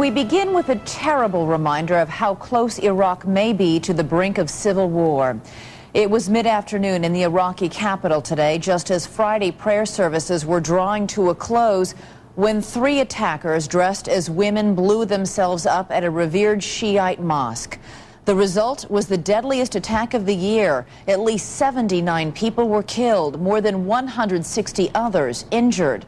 We begin with a terrible reminder of how close Iraq may be to the brink of civil war. It was mid-afternoon in the Iraqi capital today, just as Friday prayer services were drawing to a close, when three attackers dressed as women blew themselves up at a revered Shiite mosque. The result was the deadliest attack of the year. At least 79 people were killed, more than 160 others injured.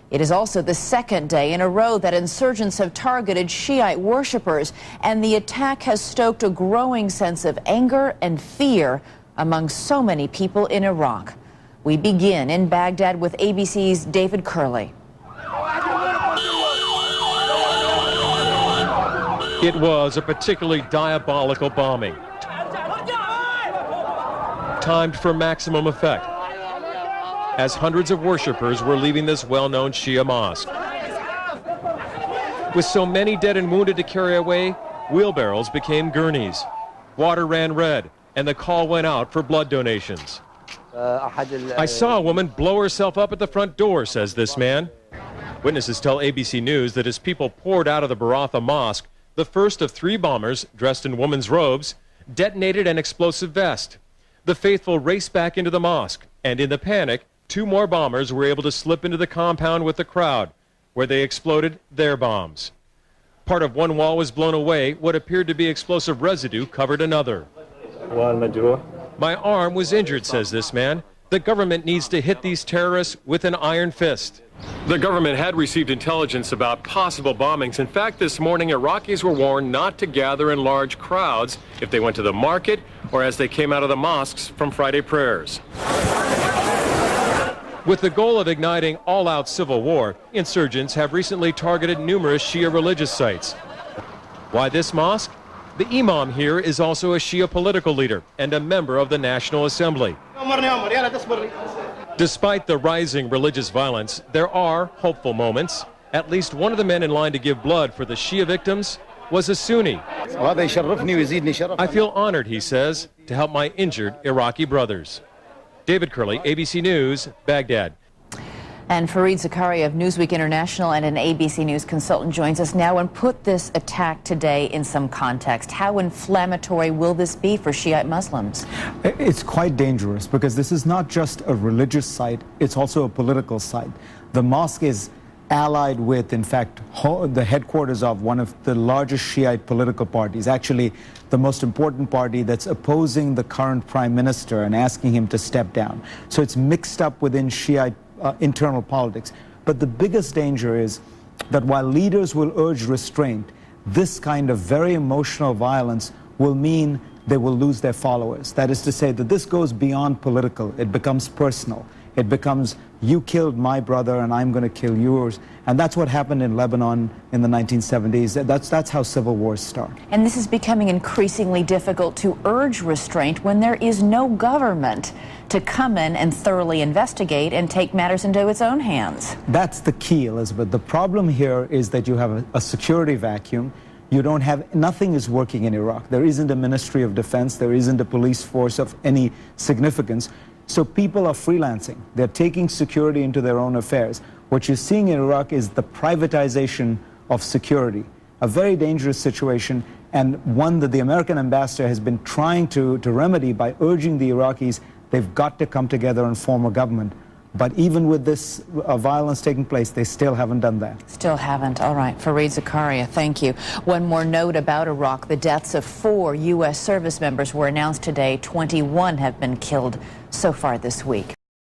It is also the second day in a row that insurgents have targeted Shiite worshippers, and the attack has stoked a growing sense of anger and fear among so many people in Iraq. We begin in Baghdad with ABC's David Curley. It was a particularly diabolical bombing, timed for maximum effect, as hundreds of worshippers were leaving this well-known Shia mosque. With so many dead and wounded to carry away, wheelbarrows became gurneys. Water ran red, and the call went out for blood donations. I saw a woman blow herself up at the front door, says this man. Witnesses tell ABC News that as people poured out of the Baratha Mosque, the first of three bombers, dressed in women's robes, detonated an explosive vest. The faithful raced back into the mosque, and in the panic, two more bombers were able to slip into the compound with the crowd, where they exploded their bombs. Part of one wall was blown away. What appeared to be explosive residue covered another. My arm was injured, says this man. The government needs to hit these terrorists with an iron fist. The government had received intelligence about possible bombings. In fact, this morning, Iraqis were warned not to gather in large crowds if they went to the market or as they came out of the mosques from Friday prayers. With the goal of igniting all-out civil war, insurgents have recently targeted numerous Shia religious sites. Why this mosque? The imam here is also a Shia political leader and a member of the National Assembly. Despite the rising religious violence, there are hopeful moments. At least one of the men in line to give blood for the Shia victims was a Sunni. I feel honored, he says, to help my injured Iraqi brothers. David Curley, ABC News, Baghdad. And Fareed Zakaria of Newsweek International and an ABC News consultant joins us now and put this attack today in some context. How inflammatory will this be for Shiite Muslims? It's quite dangerous because this is not just a religious site, it's also a political site. The mosque is allied with, in fact, the headquarters of one of the largest Shiite political parties, actually the most important party that's opposing the current prime minister and asking him to step down. So it's mixed up within Shiite internal politics. But the biggest danger is that while leaders will urge restraint, this kind of very emotional violence will mean they will lose their followers. That is to say that this goes beyond political. It becomes personal. It becomes, you killed my brother and I'm going to kill yours. And that's what happened in Lebanon in the 1970s. That's how civil wars start. And this is becoming increasingly difficult to urge restraint when there is no government to come in and thoroughly investigate and take matters into its own hands. That's the key, Elizabeth. The problem here is that you have a security vacuum. You don't have, nothing is working in Iraq. There isn't a Ministry of Defense. There isn't a police force of any significance. So people are freelancing. They're taking security into their own affairs. What you're seeing in Iraq is the privatization of security, a very dangerous situation, and one that the American ambassador has been trying to remedy by urging the Iraqis they've got to come together and form a government. But even with this violence taking place, they still haven't done that. Still haven't. All right. Fareed Zakaria, thank you. One more note about Iraq. The deaths of 4 U.S. service members were announced today. 21 have been killed so far this week.